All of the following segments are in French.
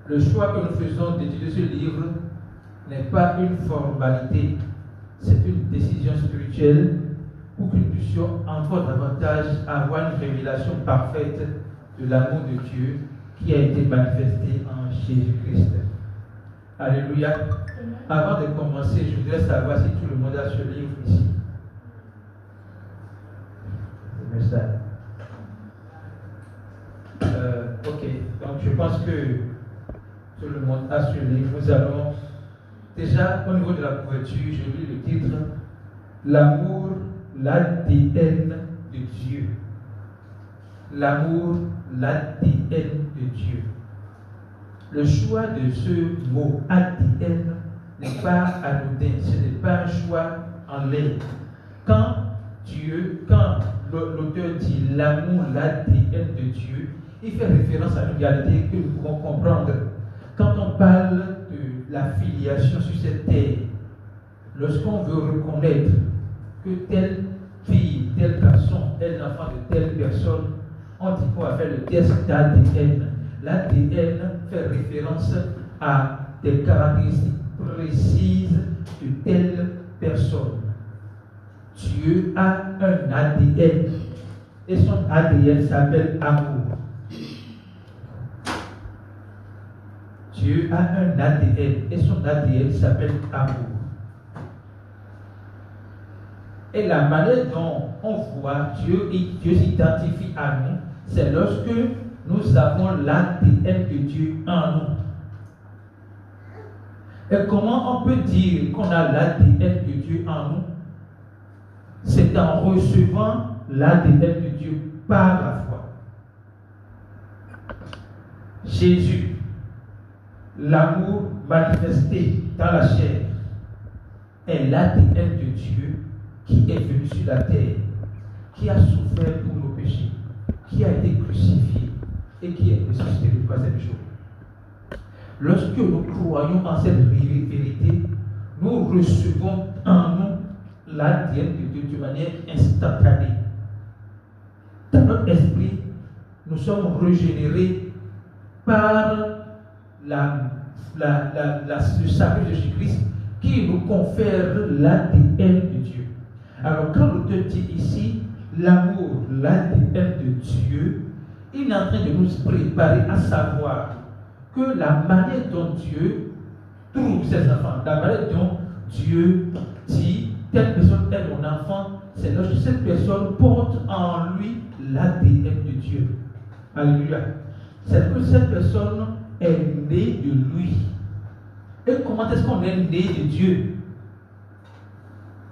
Le choix que nous faisons d'étudier ce livre n'est pas une formalité, c'est une décision spirituelle pour que nous puissions encore davantage avoir une révélation parfaite de l'amour de Dieu qui a été manifesté en Jésus-Christ. Alléluia. Avant de commencer, je voudrais savoir si tout le monde a ce livre ici. Le message. Ok, donc je pense que tout le monde a ce livre. Nous allons déjà au niveau de la couverture, je lis le titre L'amour, l'ADN de Dieu. L'amour, l'ADN de Dieu. Le choix de ce mot ADN n'est pas anodin, ce n'est pas un choix en l'air. Quand l'auteur dit l'amour, l'ADN de Dieu, il fait référence à une réalité que nous pouvons comprendre. Quand on parle de la filiation sur cette terre, lorsqu'on veut reconnaître que telle fille, tel garçon est l'enfant de telle personne, on dit qu'on va faire le test d'ADN. L'ADN fait référence à des caractéristiques précises de telle personne. Dieu a un ADN et son ADN s'appelle amour. Dieu a un ADN et son ADN s'appelle amour. Et la manière dont on voit Dieu et Dieu s'identifie à nous, c'est lorsque nous avons l'ADN de Dieu en nous. Et comment on peut dire qu'on a l'ADN de Dieu en nous? C'est en recevant l'ADN de Dieu par la foi. Jésus, l'amour manifesté dans la chair, est l'ADN de Dieu qui est venu sur la terre, qui a souffert pour nos péchés, qui a été crucifié et qui est ressuscité le troisième jour. Lorsque nous croyons en cette vérité, nous recevons en nous l'ADN de Dieu de manière instantanée. Dans notre esprit, nous sommes régénérés par le salut de Jésus-Christ qui nous confère l'ADN de Dieu. Alors quand l'auteur dit ici l'amour, l'ADN de Dieu, il est en train de nous préparer à savoir que la manière dont Dieu trouve ses enfants, la manière dont Dieu dit telle personne est mon enfant, c'est lorsque cette personne porte en lui l'ADN de Dieu. Alléluia. C'est que cette personne est née de lui. Et comment est-ce qu'on est né de Dieu?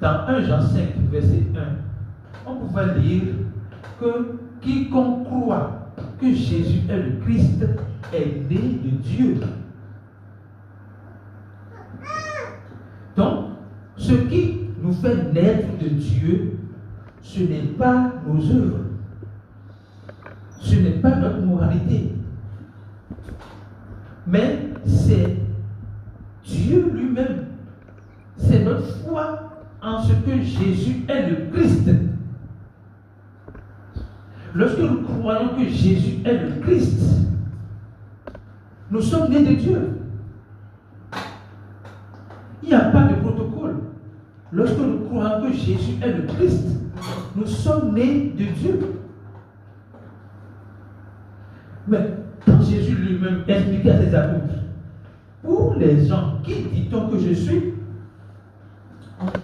Dans 1 Jean 5, verset 1, on pouvait lire que quiconque croit que Jésus est le Christ est né de Dieu. Donc, ce qui nous fait naître de Dieu, ce n'est pas nos œuvres, ce n'est pas notre moralité, mais c'est Dieu lui-même. C'est notre foi en ce que Jésus est le Christ. Lorsque nous croyons que Jésus est le Christ, nous sommes nés de Dieu. Il n'y a pas de protocole. Lorsque nous croyons que Jésus est le Christ, nous sommes nés de Dieu. Mais quand Jésus lui-même expliquait à ses apôtres, pour les gens, qui dit-on que je suis?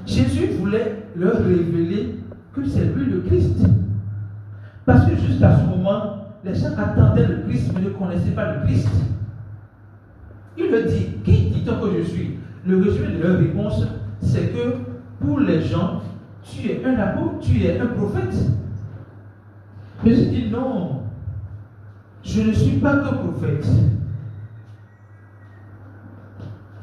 Jésus voulait leur révéler que c'est lui le Christ. Parce que jusqu'à ce moment, les gens attendaient le Christ, mais ne connaissaient pas le Christ. Il leur dit, qui dit-on que je suis? Le résumé de leur réponse, c'est que pour les gens, tu es un apôtre, tu es un prophète. Jésus dit non, je ne suis pas que prophète.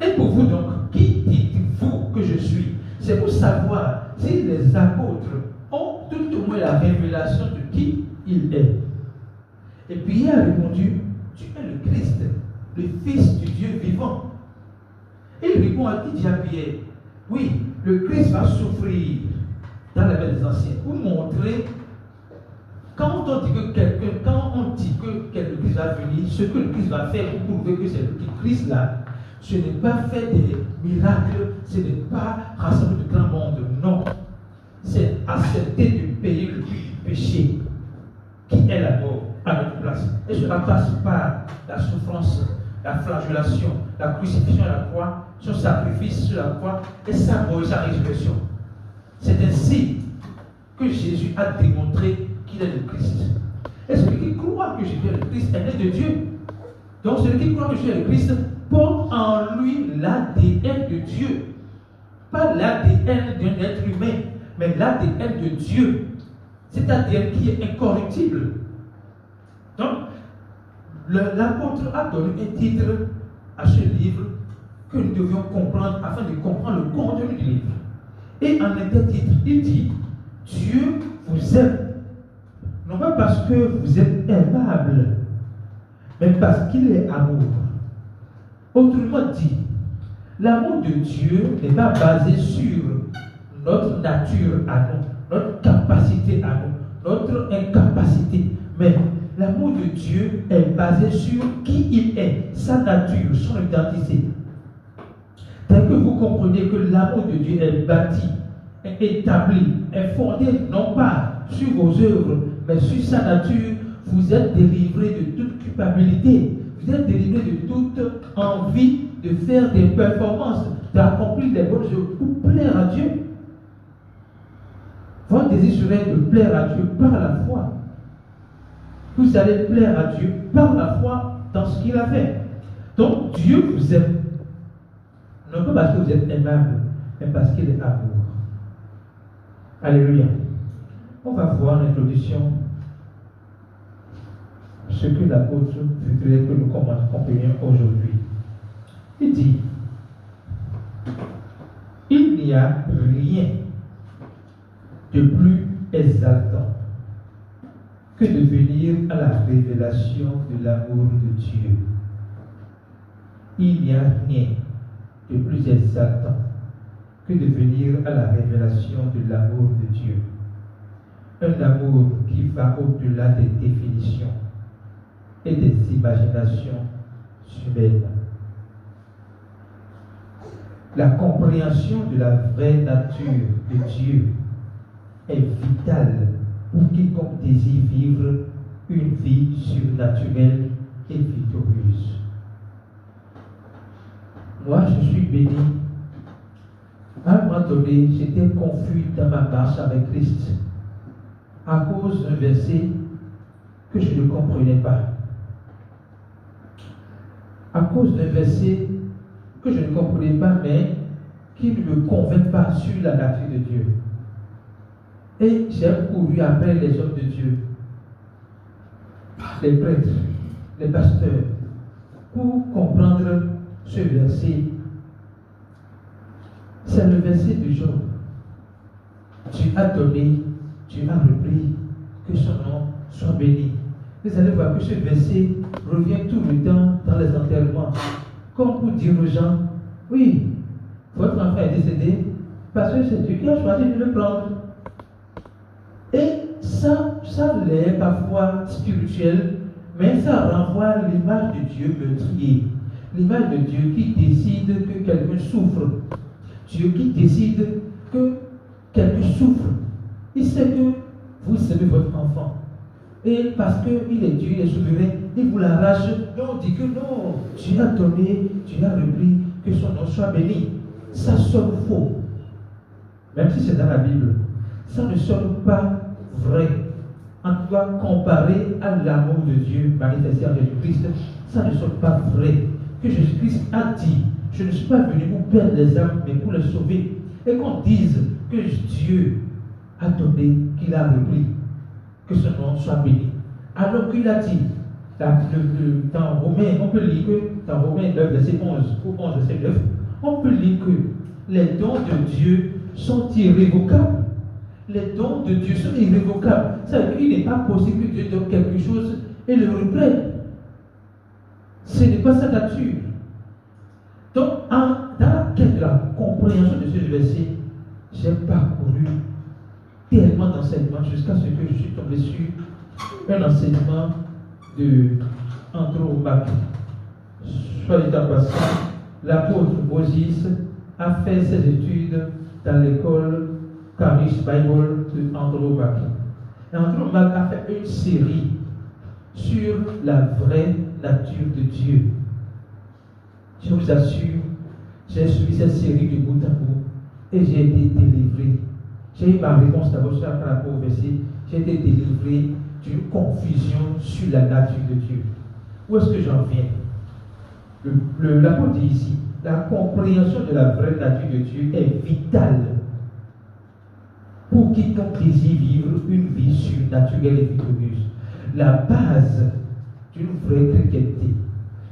Et pour vous donc, qui dites-vous que je suis? C'est pour savoir si les apôtres ont tout au moins la révélation de qui il est. Et puis il a répondu, tu es le Christ, le Fils du Dieu vivant. Et il répond à qui dit à Pierre, oui, le Christ va souffrir dans la vie des anciens pour montrer Quand on dit que le Christ va venir, ce que le Christ va faire pour prouver que c'est le Christ là, ce n'est pas faire des miracles, ce n'est pas rassembler de grand monde, non. C'est accepter de payer le prix du péché, qui est la mort à notre place. Et cela passe par la souffrance, la flagellation, la crucifixion à la croix, son sacrifice sur la croix et sa mort et sa résurrection. C'est ainsi que Jésus a démontré qu'il est le Christ. Et celui qui croit que Jésus est le Christ est né de Dieu. Donc celui qui croit que Jésus est le Christ porte en lui l'ADN de Dieu. Pas l'ADN d'un être humain, mais l'ADN de Dieu. C'est ADN qui est incorruptible. Donc, l'apôtre a donné un titre à ce livre que nous devions comprendre afin de comprendre le contenu du livre. Et en intertitre, il dit Dieu vous aime, non pas parce que vous êtes aimable, mais parce qu'il est amour. Autrement dit, l'amour de Dieu n'est pas basé sur notre nature à nous, notre capacité à nous, notre incapacité, mais l'amour de Dieu est basé sur qui il est, sa nature, son identité. Tel que vous comprenez que l'amour de Dieu est bâti, est établi, est fondé non pas sur vos œuvres, mais sur sa nature, vous êtes délivré de toute culpabilité, vous êtes délivré de toute envie de faire des performances, d'accomplir des bonnes œuvres pour plaire à Dieu. Votre désir serait de plaire à Dieu par la foi. Vous allez plaire à Dieu par la foi dans ce qu'il a fait. Donc Dieu vous aime. Non pas parce que vous êtes aimable, mais parce qu'il est amour. Alléluia. On va voir l'introduction, ce que l'apôtre voudrait que nous comprenions aujourd'hui. Il dit, il n'y a rien de plus exaltant que de venir à la révélation de l'amour de Dieu. Il n'y a rien de plus exaltant que de venir à la révélation de l'amour de Dieu. Un amour qui va au-delà des définitions et des imaginations humaines. La compréhension de la vraie nature de Dieu est vitale pour quiconque désire vivre une vie surnaturelle et victorieuse. Moi, je suis béni. À un moment donné, j'étais confus dans ma marche avec Christ à cause d'un verset que je ne comprenais pas. À cause d'un verset que je ne comprenais pas, mais qui ne me convainc pas sur la nature de Dieu. Et j'ai couru après les hommes de Dieu, les prêtres, les pasteurs, pour comprendre ce verset. C'est le verset de Job. Tu as donné, tu as repris, que son nom soit béni. Vous allez voir que ce verset revient tout le temps dans les enterrements, comme pour dire aux gens, oui, votre enfant est décédé parce que c'est Dieu qui a choisi de le prendre. Et ça l'est parfois spirituel, mais ça renvoie à l'image de Dieu meurtrier. L'image de Dieu qui décide que quelqu'un souffre. Dieu qui décide que quelqu'un souffre. Il sait que vous aimez votre enfant. Et parce qu'il est Dieu, il est souverain, il vous l'arrache. Mais on dit que non, Dieu a donné, Dieu a repris, que son nom soit béni. Ça sonne faux. Même si c'est dans la Bible. Ça ne sonne pas vrai. En tout cas, comparé à l'amour de Dieu manifesté en Jésus-Christ, ça ne sonne pas vrai. Que Jésus-Christ a dit, je ne suis pas venu pour perdre les âmes, mais pour les sauver. Et qu'on dise que Dieu a donné, qu'il a repris, que son nom soit béni. Alors qu'il a dit, dans Romains, on peut lire que, dans Romains 9, verset 11, ou 11, verset 9, on peut lire que les dons de Dieu sont irrévocables. Les dons de Dieu sont irrévocables. Ça veut dire qu'il n'est pas possible que Dieu donne quelque chose et le reprenne. Ce n'est pas sa nature. Donc, dans la quête de la compréhension de ce verset, j'ai parcouru tellement d'enseignements jusqu'à ce que je suis tombé sur un enseignement de Andrew Mack. Soit dit en passant, l'apôtre Moses a fait ses études dans l'école Caris Bible de Andrew Mack. Et Andrew Mack a fait une série sur la vraie nature de Dieu. Je vous assure, j'ai suivi cette série de bout à bout et j'ai été délivré. J'ai eu ma réponse d'abord sur par rapport au verset. J'ai été délivré d'une confusion sur la nature de Dieu. Où est-ce que j'en viens? L'apôtre dit ici, la compréhension de la vraie nature de Dieu est vitale pour quiconque désire vivre une vie surnaturelle et victorieuse. La base d'une vraie chrétienté,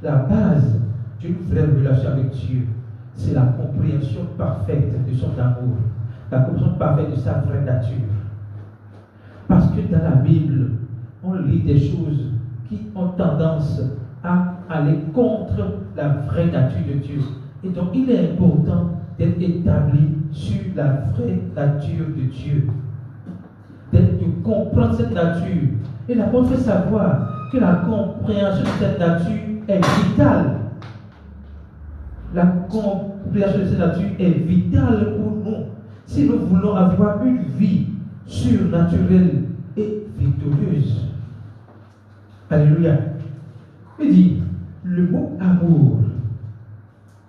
la base d'une vraie relation avec Dieu, c'est la compréhension parfaite de son amour, la compréhension parfaite de sa vraie nature. Parce que dans la Bible, on lit des choses qui ont tendance à aller contre la vraie nature de Dieu. Et donc, il est important d'être établi sur la vraie nature de Dieu, de comprendre cette nature. Et l'apôtre fait savoir que la compréhension de cette nature est vitale. La compréhension de cette nature est vitale pour nous si nous voulons avoir une vie surnaturelle et victorieuse. Alléluia. Il dit, le mot amour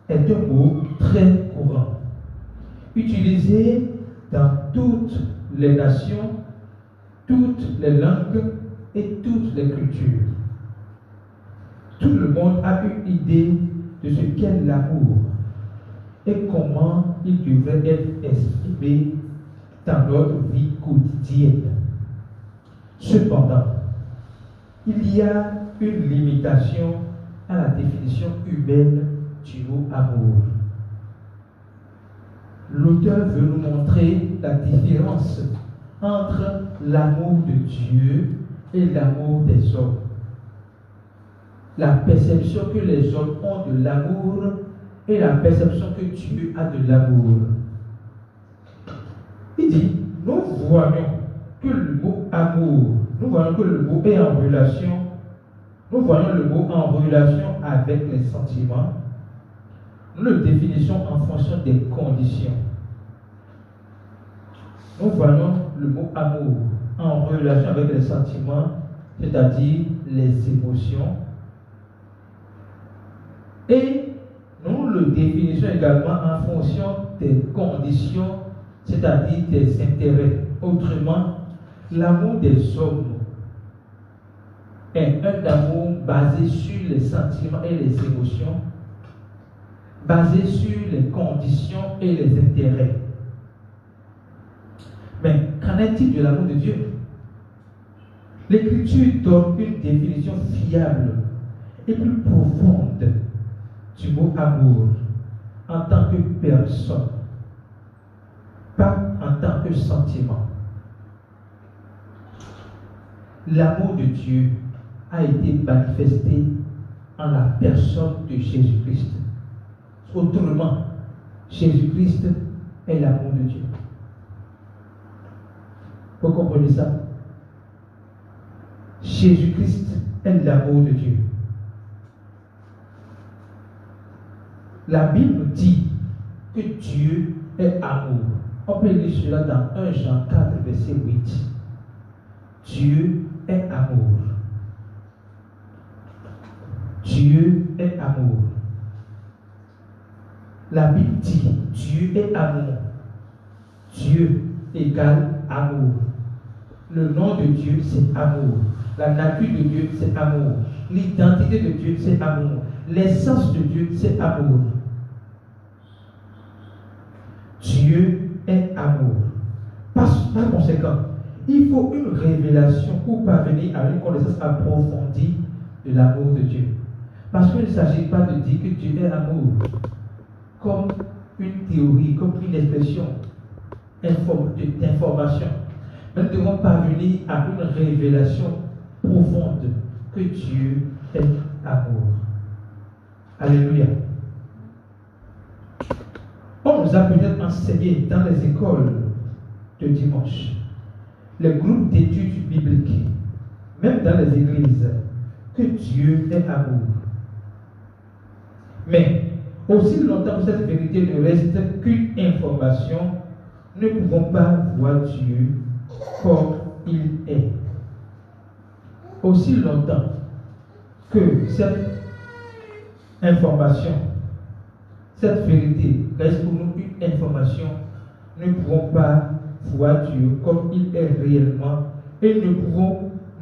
est un mot très courant, utilisé dans toutes les nations, toutes les langues et toutes les cultures. Tout le monde a une idée de ce qu'est l'amour et comment il devrait être exprimé dans notre vie quotidienne. Cependant, il y a une limitation à la définition humaine du mot amour. L'auteur veut nous montrer la différence entre l'amour de Dieu et l'amour des hommes. La perception que les hommes ont de l'amour et la perception que Dieu a de l'amour. Il dit, nous voyons que le mot amour, nous voyons que le mot est en relation, nous voyons le mot en relation avec les sentiments. Nous le définissons en fonction des conditions. Nous voyons le mot amour en relation avec les sentiments, c'est-à-dire les émotions. Et nous le définissons également en fonction des conditions, c'est-à-dire des intérêts. Autrement, l'amour des hommes est un amour basé sur les sentiments et les émotions, basé sur les conditions et les intérêts. Mais qu'en est-il de l'amour de Dieu? L'Écriture donne une définition fiable et plus profonde du mot amour en tant que personne, pas en tant que sentiment. L'amour de Dieu a été manifesté en la personne de Jésus-Christ. Autrement, Jésus-Christ est l'amour de Dieu. Vous comprenez ça? Jésus-Christ est l'amour de Dieu. La Bible dit que Dieu est amour. On peut lire cela dans 1 Jean 4, verset 8. Dieu est amour. Dieu est amour. La Bible dit Dieu est amour. Dieu égale amour. Le nom de Dieu, c'est amour. La nature de Dieu, c'est amour. L'identité de Dieu, c'est amour. L'essence de Dieu, c'est amour. Dieu est amour. Par conséquent, il faut une révélation pour parvenir à une connaissance approfondie de l'amour de Dieu. Parce qu'il ne s'agit pas de dire que Dieu est amour comme une théorie, comme une expression d'information. Nous devons parvenir à une révélation profonde que Dieu est amour. Alléluia. On nous a peut-être enseigné dans les écoles de dimanche, les groupes d'études bibliques, même dans les églises, que Dieu est amour. Mais aussi longtemps que cette vérité ne reste qu'une information, nous ne pouvons pas voir Dieu comme il est. Aussi longtemps que cette information, cette vérité reste pour nous une information, nous ne pouvons pas voir Dieu comme il est réellement et nous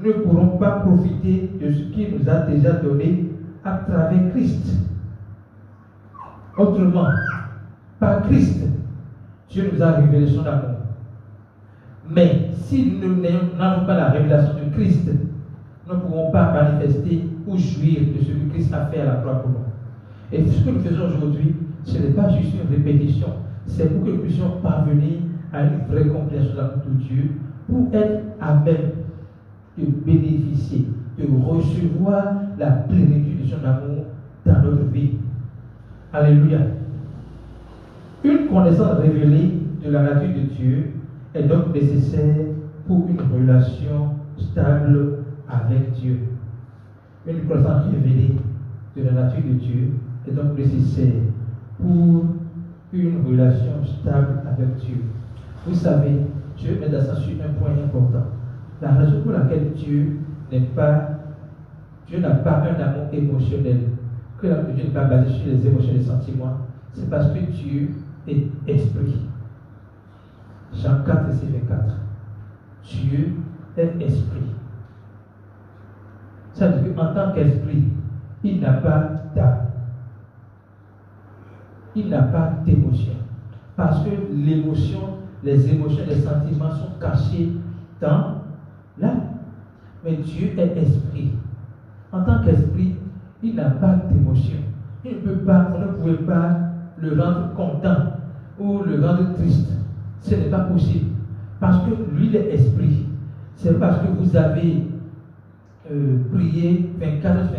ne pourrons pas profiter de ce qu'il nous a déjà donné à travers Christ. Autrement, par Christ, Dieu nous a révélé son amour. Mais si nous n'avons pas la révélation de Christ, nous ne pourrons pas manifester ou jouir de ce que Christ a fait à la croix pour nous. Et ce que nous faisons aujourd'hui, ce n'est pas juste une répétition, c'est pour que nous puissions parvenir à une vraie compréhension de l'amour de Dieu, pour être à même de bénéficier, de recevoir la plénitude de son amour dans notre vie. Alléluia. Une connaissance révélée de la nature de Dieu est donc nécessaire pour une relation stable avec Dieu. Une connaissance révélée de la nature de Dieu est donc nécessaire pour une relation stable avec Dieu. Vous savez, Dieu met l'accent sur un point important. La raison pour laquelle Dieu n'a pas un amour émotionnel, que l'amour de Dieu n'est pas basé sur les émotions et les sentiments, c'est parce que Dieu est esprit. Jean 4, verset 24. Dieu est esprit. Ça veut dire qu'en tant qu'esprit, il n'a pas d'âme. Il n'a pas d'émotion. Parce que l'émotion, les émotions, les sentiments sont cachés dans l'âme. Mais Dieu est esprit. En tant qu'esprit, il n'a pas d'émotion. On ne pouvait pas le rendre content ou le rendre triste. Ce n'est pas possible. Parce que lui, il est esprit. C'est parce que vous avez prié 24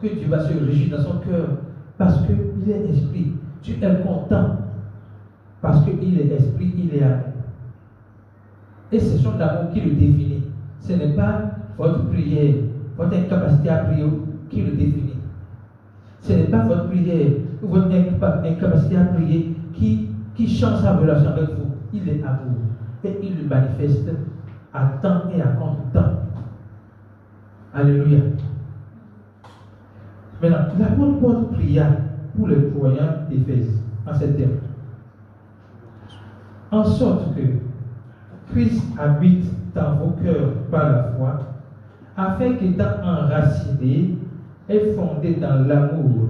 que Dieu va se réjouir dans son cœur. Parce qu'il est esprit. Tu es content. Parce qu'il est esprit, il est amour. Et c'est son amour qui le définit. Ce n'est pas votre prière, votre incapacité à prier qui le définit. Ce n'est pas votre prière ou votre incapacité à prier qui change sa relation avec vous. Il est amour. Et il le manifeste à temps et à contre-temps. Alléluia. Maintenant, l'apôtre Paul pria pour les croyants d'Éphèse en ces termes. En sorte que Christ habite dans vos cœurs par la foi, afin qu'étant enracinés et fondés dans l'amour,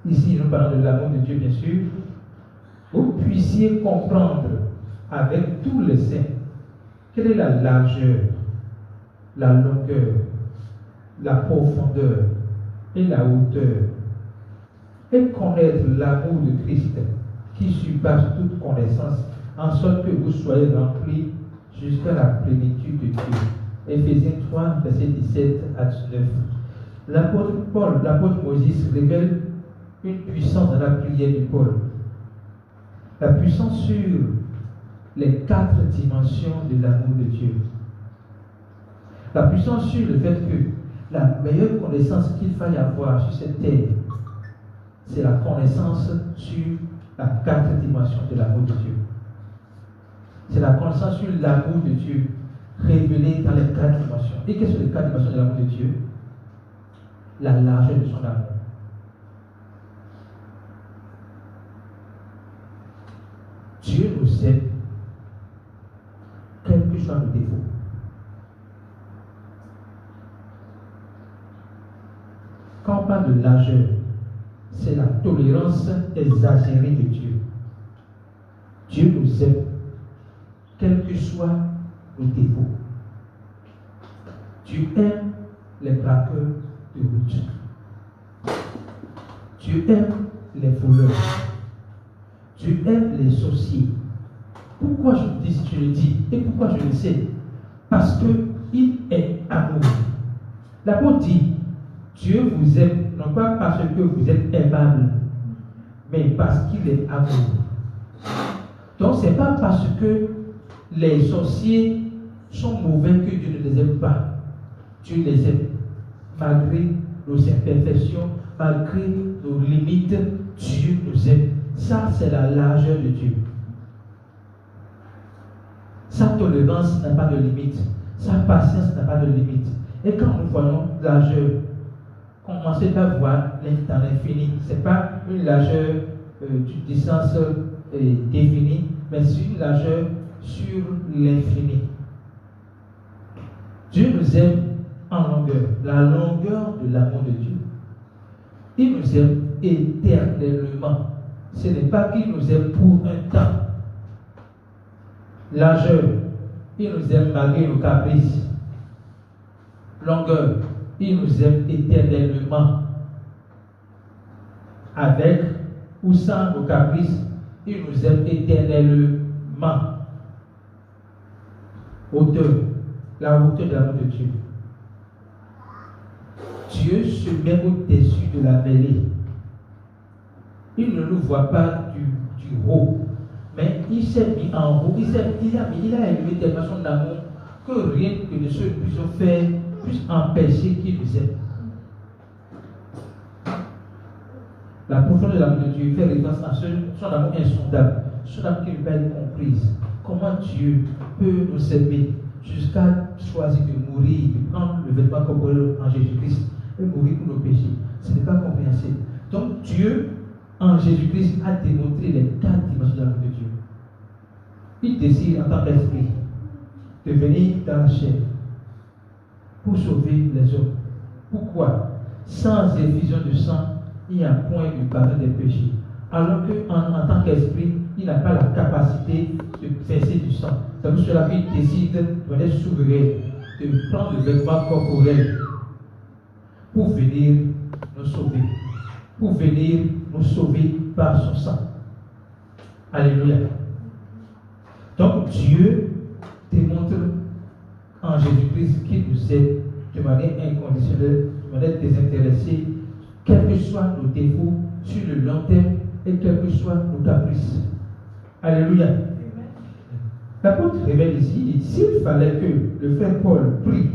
ici nous parlons de l'amour de Dieu bien sûr, vous puissiez comprendre avec tous les saints quelle est la largeur, la longueur, la profondeur et la hauteur, et connaître l'amour de Christ qui surpasse toute connaissance, en sorte que vous soyez remplis jusqu'à la plénitude de Dieu. Éphésiens 3, verset 17 à 19. L'apôtre Paul, l'apôtre Moïse révèle une puissance dans la prière de Paul. La puissance sur les 4 dimensions de l'amour de Dieu. La puissance sur le fait que la meilleure connaissance qu'il faille avoir sur cette terre, c'est la connaissance sur la 4 dimensions de l'amour de Dieu. C'est la connaissance sur l'amour de Dieu révélé dans les 4 dimensions. Et quelles sont les 4 dimensions de l'amour de Dieu? La largeur de son amour. Dieu nous aime, quels que soient nos défauts. Quand on parle de largeur, c'est la tolérance exagérée de Dieu. Dieu nous aime, quels que soient nos défauts. Dieu aime les braqueurs de route. Dieu aime les voleurs. Dieu aime les sorciers. Pourquoi je le dis et pourquoi je le sais? Parce qu'il est amour. L'apôtre dit, Dieu vous aime, non pas parce que vous êtes aimable, mais parce qu'il est amour. Donc ce n'est pas parce que les sorciers sont mauvais que Dieu ne les aime pas. Dieu les aime. Malgré nos imperfections, malgré nos limites, Dieu nous aime. Ça, c'est la largeur de Dieu. Sa tolérance n'a pas de limite. Sa patience n'a pas de limite. Et quand nous voyons largeur, commencez par voir dans l'infini. Ce n'est pas une largeur d'une distance définie, mais c'est une largeur sur l'infini. Dieu nous aime en longueur, la longueur de l'amour de Dieu. Il nous aime éternellement. Ce n'est pas qu'il nous aime pour un temps. Largeur, il nous aime malgré nos caprices. Longueur, il nous aime éternellement. Avec ou sans nos caprices, il nous aime éternellement. Hauteur, la hauteur de l'amour de Dieu. Dieu se met au-dessus de la mêlée. Il ne nous voit pas du haut, mais il s'est mis en haut. Il a élevé tellement son amour que rien que de ce que nous avons fait puisse empêcher qu'il nous aime. La profondeur de l'amour de Dieu fait référence à son amour insondable, son amour qui ne peut pas être comprise. Comment Dieu peut nous aimer jusqu'à choisir de mourir, de prendre le vêtement corporel en Jésus-Christ et mourir pour nos péchés. Ce n'est pas compréhensible. Donc Dieu, en Jésus-Christ, a démontré les 4 dimensions de l'amour de Dieu. Il décide en tant qu'esprit de venir dans la chair pour sauver les hommes. Pourquoi? Sans effusion de sang, il n'y a point de pardon des péchés. Alors qu'en tant qu'esprit, il n'a pas la capacité de verser du sang. C'est pour cela qu'il décide de être souverain, de prendre le vêtement corporel pour venir nous sauver. Pour venir nous sauver par son sang. Alléluia. Donc Dieu démontre en Jésus-Christ qu'il nous aime de manière inconditionnelle, de manière désintéressée, quels que soient nos défauts sur le long terme et quels que soient nos caprices. Alléluia. L'apôtre révèle ici, s'il fallait que le frère Paul prie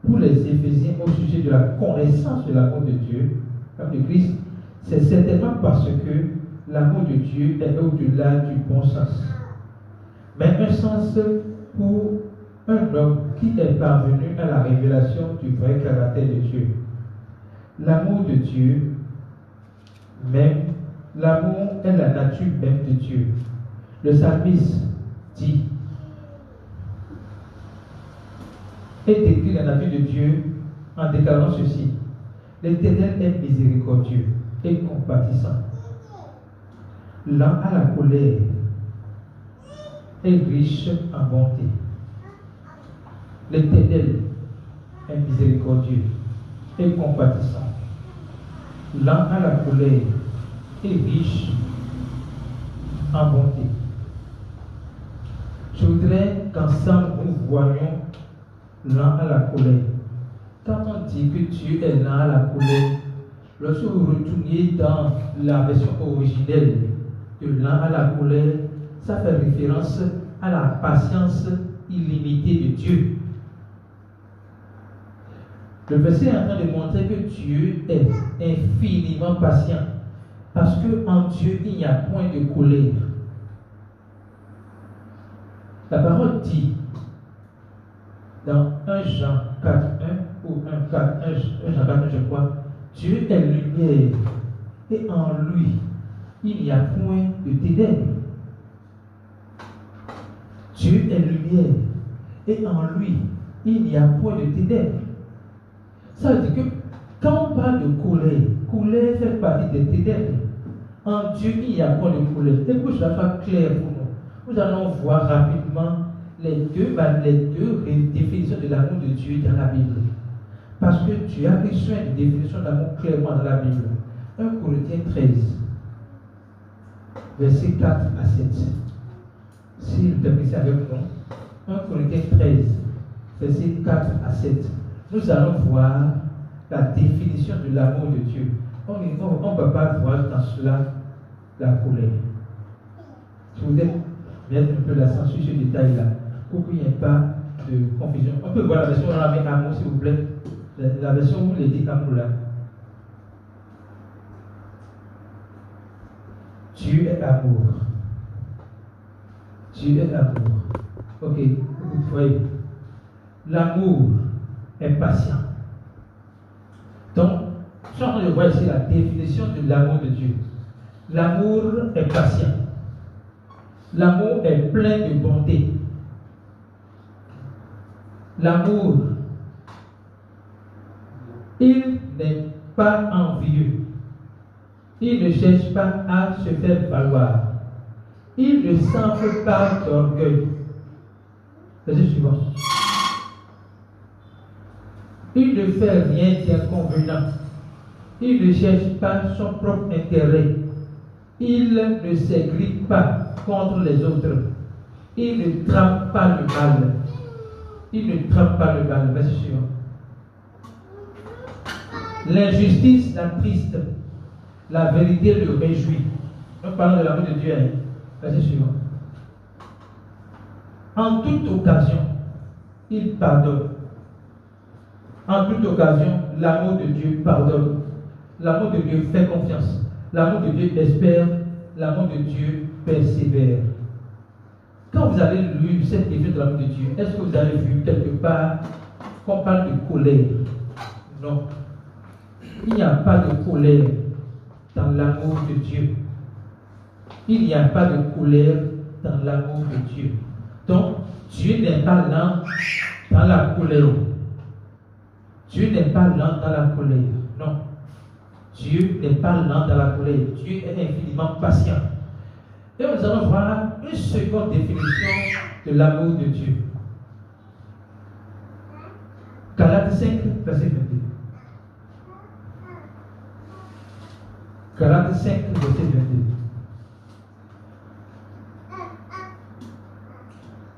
pour les Éphésiens au sujet de la connaissance de l'amour de Dieu, l'amour de Christ, c'est certainement parce que l'amour de Dieu est au-delà du bon sens. Mais un sens pour un homme qui est parvenu à la révélation du vrai caractère de Dieu. L'amour de Dieu, même, l'amour est la nature même de Dieu. Le psalmiste dit et décrit la nature de Dieu en déclarant ceci: l'Éternel est miséricordieux et compatissant, lent à la colère et riche en bonté. L'Éternel est miséricordieux et compatissant, lent à la colère et riche en bonté. Je voudrais qu'ensemble nous voyions lent à la colère. Quand on dit que Dieu est lent à la colère, lorsque vous retournez dans la version originelle de lent à la colère, ça fait référence à la patience illimitée de Dieu. Le verset est en train de montrer que Dieu est infiniment patient, parce qu'en Dieu, il n'y a point de colère. La parole dit, dans 1 Jean 4.1 ou 1 Jean 4.1, je crois, Dieu est lumière, et en lui, il n'y a point de ténèbres. Dieu est lumière, et en lui, il n'y a point de ténèbres. Ça veut dire que quand on parle de colère fait partie des ténèbres. En Dieu, il n'y a point de colère. Et pour que cela soit clair pour nous, nous allons voir rapidement les deux définitions de l'amour de Dieu dans la Bible. Parce que Dieu a pris soin de définition d'amour clairement dans la Bible. 1 Corinthiens 13, versets 4 à 7. Si vous permettez avec nous, 1 Corinthiens 13, versets 4 à 7. Nous allons voir la définition de l'amour de Dieu. On ne peut pas voir dans cela la colère. Je voudrais mettre un peu l'accent sur ce détail-là, pour qu'il n'y ait pas de confusion. On peut voir la version dans la main amour, s'il vous plaît. La version où il est dit amour là. Dieu est amour. Dieu est amour. Ok, vous voyez. L'amour est patient. Donc, si on voit ici la définition de l'amour de Dieu. L'amour est patient. L'amour est plein de bonté. L'amour, il n'est pas envieux. Il ne cherche pas à se faire valoir. Il ne s'enfle pas d'orgueil. Verset suivant. Il ne fait rien d'inconvenant. Il ne cherche pas son propre intérêt. Il ne s'aigrit pas contre les autres. Il ne trame pas le mal. Il ne trame pas le mal. Verset suivant. L'injustice l'attriste. La vérité le réjouit. Nous parlons de l'amour de Dieu. Verset suivant. En toute occasion, il pardonne. En toute occasion, l'amour de Dieu pardonne. L'amour de Dieu fait confiance. L'amour de Dieu espère. L'amour de Dieu persévère. Quand vous avez lu cette définition de l'amour de Dieu, est-ce que vous avez vu quelque part qu'on parle de colère? Non. Il n'y a pas de colère dans l'amour de Dieu. Il n'y a pas de colère dans l'amour de Dieu. Donc, Dieu n'est pas lent dans la colère. Dieu n'est pas lent dans la colère. Non. Dieu n'est pas lent dans la colère. Dieu est infiniment patient. Et nous allons voir une seconde définition de l'amour de Dieu. Galates 5, verset 22. Galates 5, verset 22.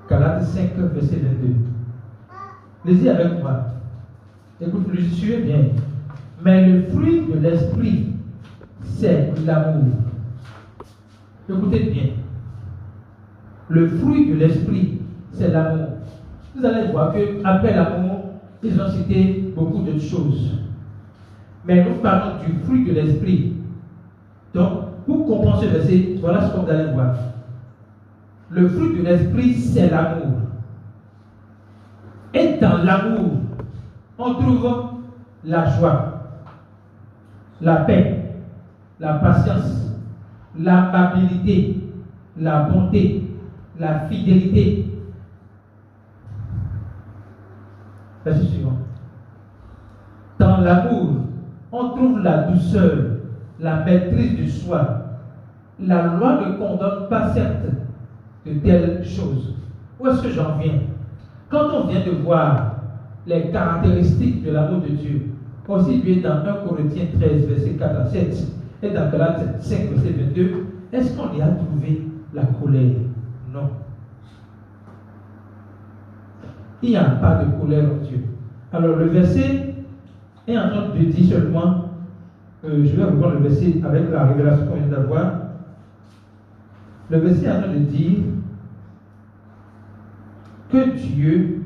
Galates 5, verset 22. Lisez avec moi. Écoutez, suivez bien. Mais le fruit de l'esprit, c'est l'amour. Écoutez bien. Le fruit de l'esprit, c'est l'amour. Vous allez voir qu'après l'amour, ils ont cité beaucoup d'autres choses. Mais nous parlons du fruit de l'esprit. Donc, pour comprendre ce verset, voilà ce que vous allez voir. Le fruit de l'esprit, c'est l'amour. Et dans l'amour, on trouve la joie, la paix, la patience, l'amabilité, la bonté, la fidélité. Verset suivant. Dans l'amour, on trouve la douceur, la maîtrise de soi. La loi ne condamne pas certes de telles choses. Où est-ce que j'en viens? Quand on vient de voir les caractéristiques de l'amour de Dieu, aussi bien dans 1 Corinthiens 13, verset 4 à 7, et dans Galates 5, verset 22, est-ce qu'on y a trouvé la colère? Non. Il n'y a pas de colère en Dieu. Alors le verset est en train de dire seulement, je vais reprendre le verset avec la révélation qu'on vient d'avoir. Le verset est en train de dire que Dieu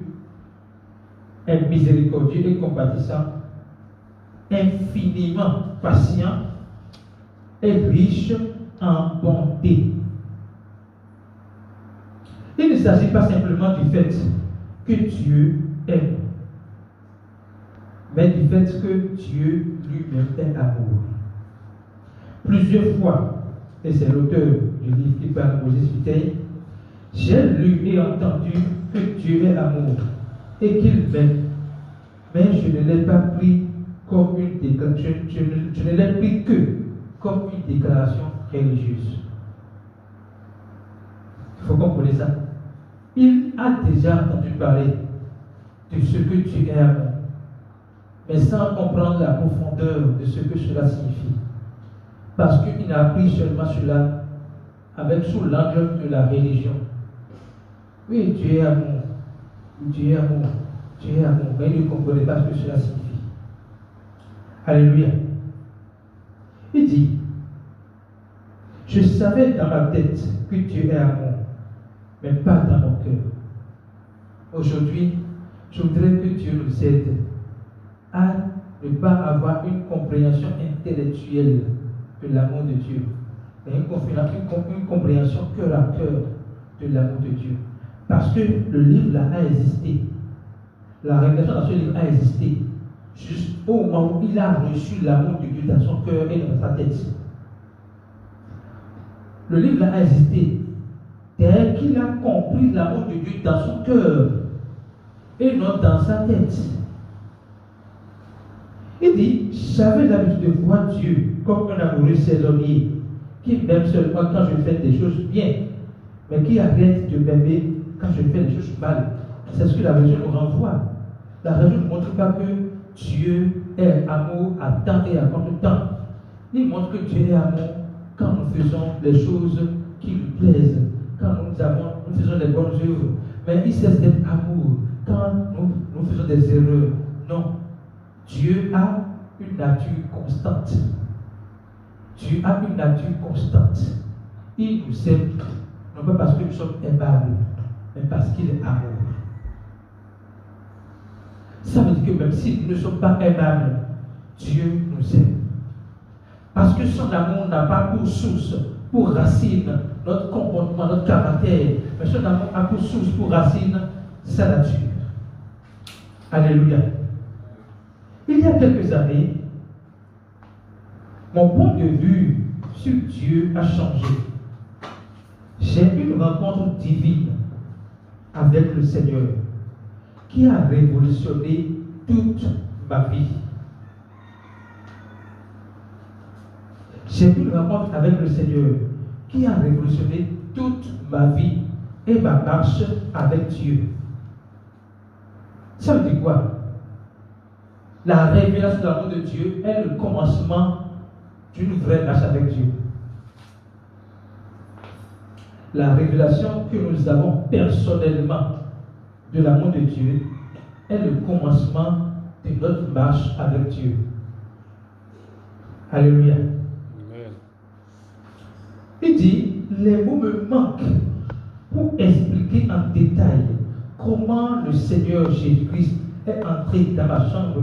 est miséricordieux et compatissant, infiniment patient et riche en bonté. Il ne s'agit pas simplement du fait que Dieu aime, mais du fait que Dieu lui-même est amour. Plusieurs fois, et c'est l'auteur du livre qui parle de Moses Vitaille, j'ai lu et entendu que Dieu est amour et qu'il m'aime, mais je ne l'ai pas pris comme une déclaration, je ne l'ai pris que comme une déclaration religieuse. Il faut comprendre ça. Il a déjà entendu parler de ce que Dieu est amour, mais sans comprendre la profondeur de ce que cela signifie. Parce qu'il n'a appris seulement cela avec sous l'angle de la religion. Oui, Dieu est amour. Dieu est amour. Dieu est amour. Mais il ne comprenait pas ce que cela signifie. Alléluia. Il dit, je savais dans ma tête que Dieu est amour, mais pas dans mon cœur. Aujourd'hui, je voudrais que Dieu nous aide à ne pas avoir une compréhension intellectuelle de l'amour de Dieu, mais une compréhension cœur à cœur de l'amour de Dieu. Parce que le livre là a existé. La révélation dans ce livre a existé juste au moment où il a reçu l'amour de Dieu dans son cœur et dans sa tête. Le livre là a existé. Dès qu'il a compris l'amour de Dieu dans son cœur et non dans sa tête. Il dit, j'avais l'habitude de voir Dieu comme un amoureux saisonnier qui m'aime seulement quand je fais des choses bien, mais qui arrête de m'aimer quand je fais des choses mal. C'est ce que la religion nous renvoie. La religion ne montre pas que Dieu est amour à temps et à contre-temps. Il montre que Dieu est amour quand nous faisons les choses qui lui plaisent, quand nous faisons les bonnes œuvres. Mais il cesse d'être amour quand nous faisons des erreurs. Non. Dieu a une nature constante. Dieu a une nature constante. Il nous aime, non pas parce que nous sommes aimables, mais parce qu'il est amour. Ça veut dire que même si nous ne sommes pas aimables, Dieu nous aime. Parce que son amour n'a pas pour source, pour racine, notre comportement, notre caractère, mais son amour a pour source, pour racine, sa nature. Alléluia. Il y a quelques années, mon point de vue sur Dieu a changé. J'ai eu une rencontre divine avec le Seigneur qui a révolutionné toute ma vie. J'ai eu une rencontre avec le Seigneur qui a révolutionné toute ma vie et ma marche avec Dieu. Ça veut dire quoi? La révélation de l'amour de Dieu est le commencement d'une vraie marche avec Dieu. La révélation que nous avons personnellement de l'amour de Dieu est le commencement de notre marche avec Dieu. Alléluia. Amen. Il dit, les mots me manquent pour expliquer en détail comment le Seigneur Jésus-Christ est entré dans ma chambre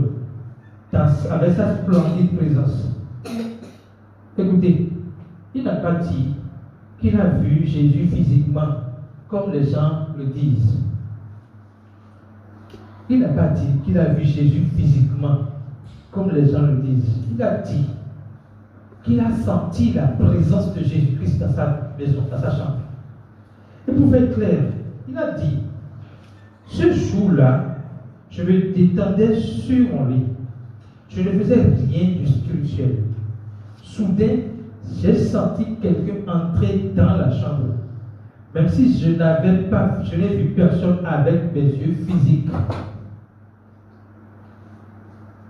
avec sa splendide présence. Écoutez, il n'a pas dit qu'il a vu Jésus physiquement, comme les gens le disent. Il n'a pas dit qu'il a vu Jésus physiquement, comme les gens le disent. Il a dit qu'il a senti la présence de Jésus-Christ dans sa maison, dans sa chambre. Et pour faire clair, il a dit, ce jour-là, je me détendais sur mon lit. Je ne faisais rien de spirituel. Soudain, j'ai senti quelqu'un entrer dans la chambre. Même si je n'ai vu personne avec mes yeux physiques.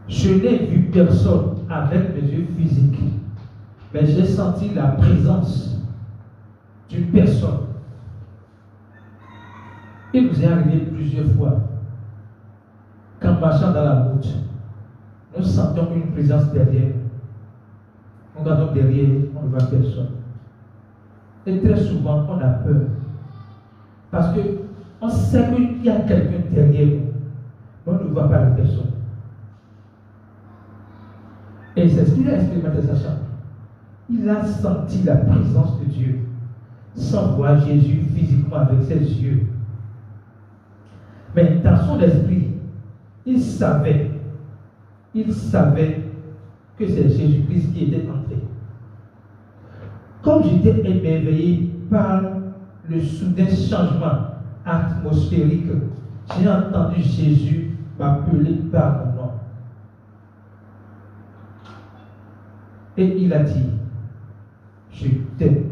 Je n'ai vu personne avec mes yeux physiques. Mais j'ai senti la présence d'une personne. Il nous est arrivé plusieurs fois, qu'en marchant dans la route, nous sentons une présence derrière. Nous regardons derrière, on ne voit personne. Et très souvent, on a peur. Parce qu'on sait qu'il y a quelqu'un derrière nous, mais on ne voit pas la personne. Et c'est ce qu'il a expérimenté sa chambre. Il a senti la présence de Dieu, sans voir Jésus physiquement avec ses yeux. Mais dans son esprit, il savait que c'est Jésus-Christ qui était entré. Comme j'étais émerveillé par le soudain changement atmosphérique, j'ai entendu Jésus m'appeler par mon nom. Et il a dit, je t'aime.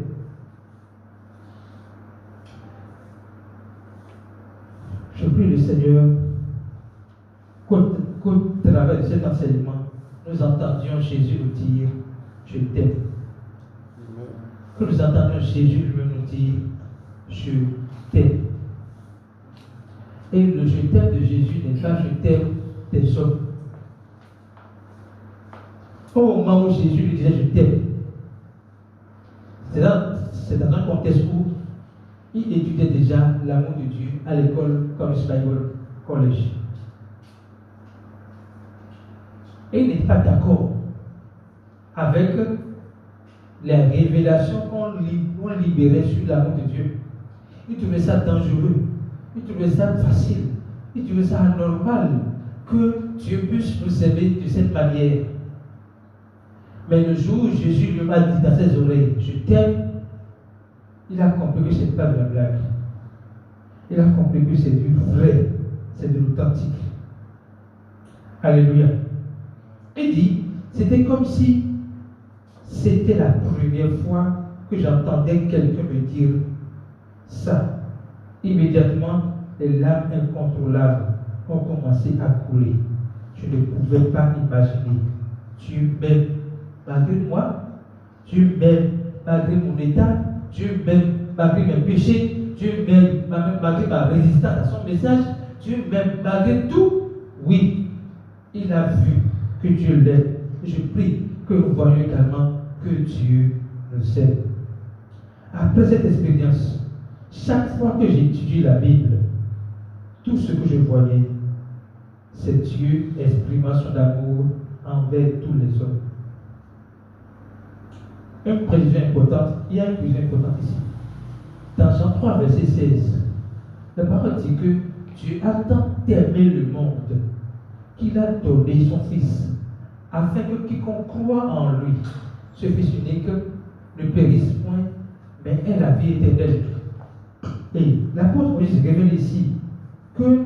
Je prie le Seigneur qu'au travers de cet enseignement, nous entendions Jésus nous dire, je t'aime. Que nous entendions Jésus lui-même nous dire, je t'aime. Et le je t'aime de Jésus n'est pas je t'aime des hommes. Au moment où Jésus lui disait je t'aime, c'est dans un contexte où il étudiait déjà l'amour de Dieu à l'école comme Bible. collège. Et il n'était pas d'accord avec les révélations qu'on libérait sur l'amour de Dieu. Il trouvait ça dangereux, il trouvait ça facile, il trouvait ça anormal que Dieu puisse nous aimer de cette manière. Mais le jour où Jésus lui a dit dans ses oreilles, je t'aime, il a compris que ce n'est pas de la blague. Il a compris que c'est du vrai, c'est de l'authentique. Alléluia. Il dit, c'était comme si c'était la première fois que j'entendais quelqu'un me dire ça. Immédiatement, les larmes incontrôlables ont commencé à couler. Je ne pouvais pas imaginer. Dieu m'aime malgré moi, Dieu m'aime malgré mon état, Dieu m'aime malgré mes péchés, Dieu m'aime malgré ma résistance à son message, Dieu m'aime malgré tout. Oui, il a vu que Dieu l'aime. Je prie que nous voyons également que Dieu nous aime. Après cette expérience, chaque fois que j'étudie la Bible, tout ce que je voyais, c'est Dieu exprimant son amour envers tous les hommes. Une précision importante, il y a une précision importante ici. Dans Jean 3, verset 16, la parole dit que Dieu a tant aimé le monde qu'il a donné son Fils, afin que quiconque croit en lui, ce Fils unique, ne périsse point, mais ait la vie éternelle. Et l'apôtre Moïse révèle ici que,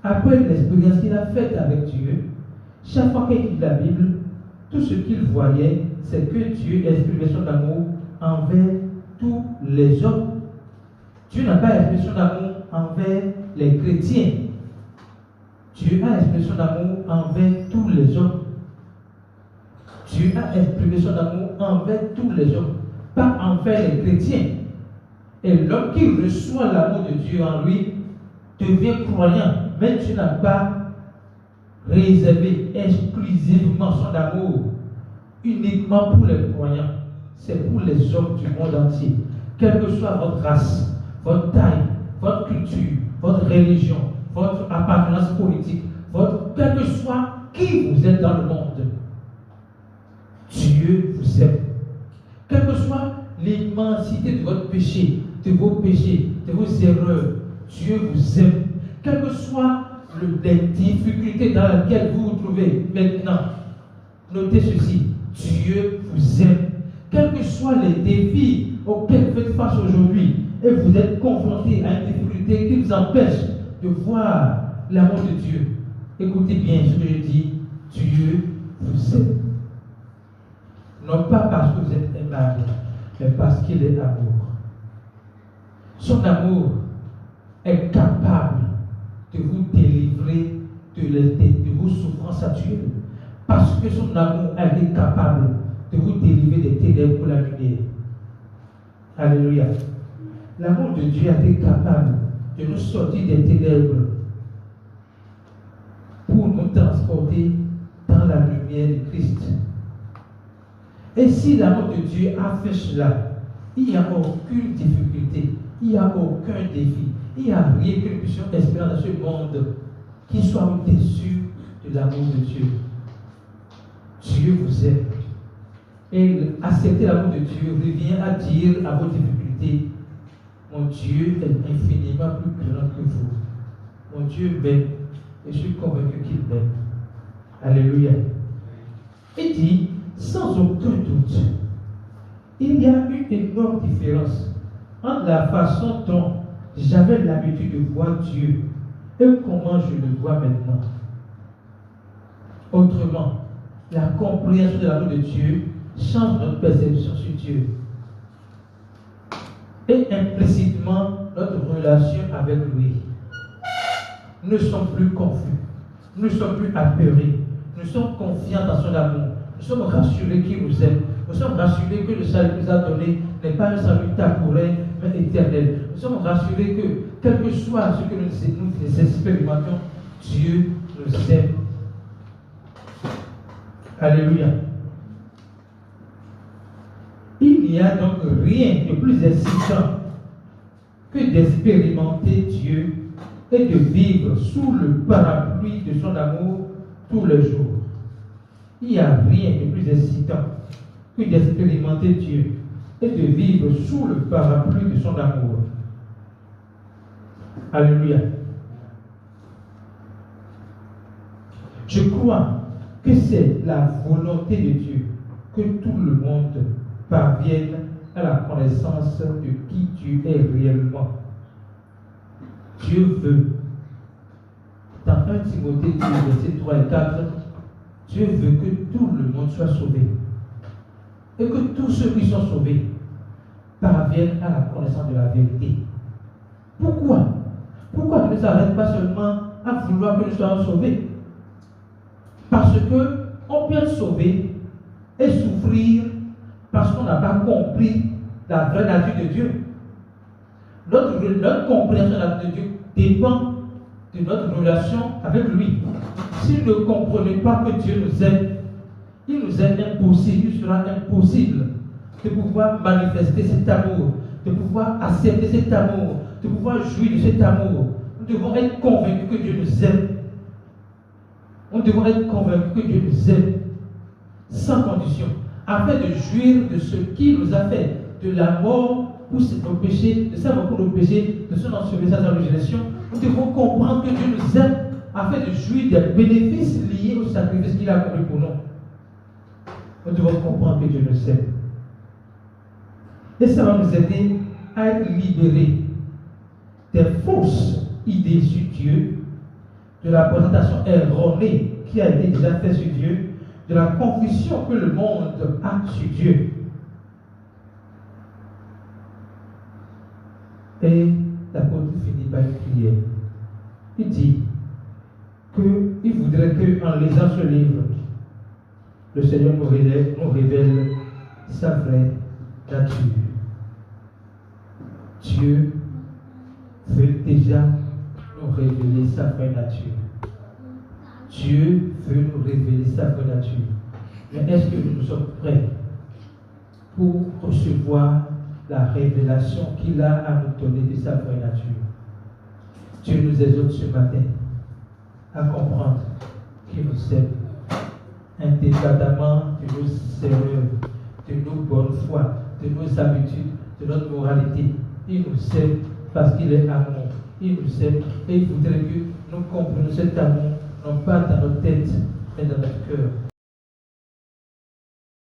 après l'expérience qu'il a faite avec Dieu, chaque fois qu'il lit la Bible, tout ce qu'il voyait, c'est que Dieu exprimait son amour envers tous les hommes. Dieu n'a pas exprimé son amour envers les chrétiens. Dieu a exprimé son amour envers tous les hommes. Dieu a exprimé son amour envers tous les hommes, pas envers les chrétiens. Et l'homme qui reçoit l'amour de Dieu en lui devient croyant, mais Dieu n'a pas réservé exclusivement son amour uniquement pour les croyants. C'est pour les hommes du monde entier. Quelle que soit votre race, votre taille, votre culture, votre religion, votre appartenance politique, quel que soit qui vous êtes dans le monde, Dieu vous aime. Quelle que soit l'immensité de votre péché, de vos péchés, de vos erreurs, Dieu vous aime. Quelles que soient les difficultés dans lesquelles vous vous trouvez maintenant, notez ceci, Dieu vous aime. Quels que soient les défis auxquels vous faites face aujourd'hui, et vous êtes confronté à une difficulté qui vous empêche de voir l'amour de Dieu, écoutez bien ce que je dis, Dieu vous aime. Non pas parce que vous êtes aimable, mais parce qu'il est amour. Son amour est capable de vous délivrer de vos souffrances actuelles. Parce que son amour est capable de vous délivrer des ténèbres pour la lumière. Alléluia. L'amour de Dieu a été capable de nous sortir des ténèbres pour nous transporter dans la lumière de Christ. Et si l'amour de Dieu a fait cela, il n'y a aucune difficulté, il n'y a aucun défi, il n'y a rien que nous puissions espérer dans ce monde qui soit au-dessus de l'amour de Dieu. Dieu vous aime. Et accepter l'amour de Dieu revient à dire à vos difficultés, mon Dieu est infiniment plus grand que vous. Mon Dieu m'aime et je suis convaincu qu'il m'aime. Alléluia. Il dit, sans aucun doute, il y a une énorme différence entre la façon dont j'avais l'habitude de voir Dieu et comment je le vois maintenant. Autrement, la compréhension de l'amour de Dieu change notre perception sur Dieu. Et implicitement, notre relation avec lui. Nous ne sommes plus confus, nous ne sommes plus apeurés, nous sommes confiants dans son amour, nous sommes rassurés qu'il nous aime, nous sommes rassurés que le salut qu'il nous a donné n'est pas un salut temporaire, mais éternel. Nous sommes rassurés que, quel que soit ce que nous expérimentons, Dieu nous aime. Alléluia. Il n'y a donc rien de plus excitant que d'expérimenter Dieu et de vivre sous le parapluie de son amour tous les jours. Il n'y a rien de plus excitant que d'expérimenter Dieu et de vivre sous le parapluie de son amour. Alléluia. Je crois que c'est la volonté de Dieu que tout le monde parvienne à la connaissance de qui Dieu est réellement. Dieu veut, dans 1 Timothée 2, versets 3 et 4, Dieu veut que tout le monde soit sauvé. Et que tous ceux qui sont sauvés parviennent à la connaissance de la vérité. Pourquoi? Pourquoi Dieu ne s'arrête pas seulement à vouloir que nous soyons sauvés? Parce qu'on peut être sauvé et souffrir parce qu'on n'a pas compris la vraie nature de Dieu. Notre compréhension de la nature de Dieu dépend de notre relation avec lui. Si nous ne comprenons pas que Dieu nous aime, il nous est impossible, il sera impossible de pouvoir manifester cet amour, de pouvoir accepter cet amour, de pouvoir jouir de cet amour. Nous devons être convaincus que Dieu nous aime. Nous devons être convaincus que Dieu nous aime sans condition, afin de jouir de ce qu'il nous a fait, de la mort pour nos péchés, de sa mort pour nos péchés, de son ensevelissement à sa résurrection. Nous devons comprendre que Dieu nous aime afin de jouir des bénéfices liés au sacrifice qu'il a accompli pour nous. Nous devons comprendre que Dieu nous aime. Et ça va nous aider à être libérés des fausses idées sur Dieu, de la présentation erronée qui a été déjà faite sur Dieu, de la confusion que le monde a sur Dieu. Et l'apôtre finit par une prière. Il dit qu'il voudrait qu'en lisant ce livre, le Seigneur nous révèle sa vraie nature. Dieu veut déjà nous révéler sa vraie nature. Dieu veut nous révéler sa vraie nature. Mais est-ce que nous sommes prêts pour recevoir la révélation qu'il a à nous donner de sa vraie nature? Dieu nous exhorte ce matin à comprendre qu'il nous aime, indépendamment de nos erreurs, de nos bonnes foi, de nos habitudes, de notre moralité. Il nous aime parce qu'il est amour. Il nous aime et il voudrait que nous comprenions cet amour, non pas dans notre tête, mais dans notre cœur.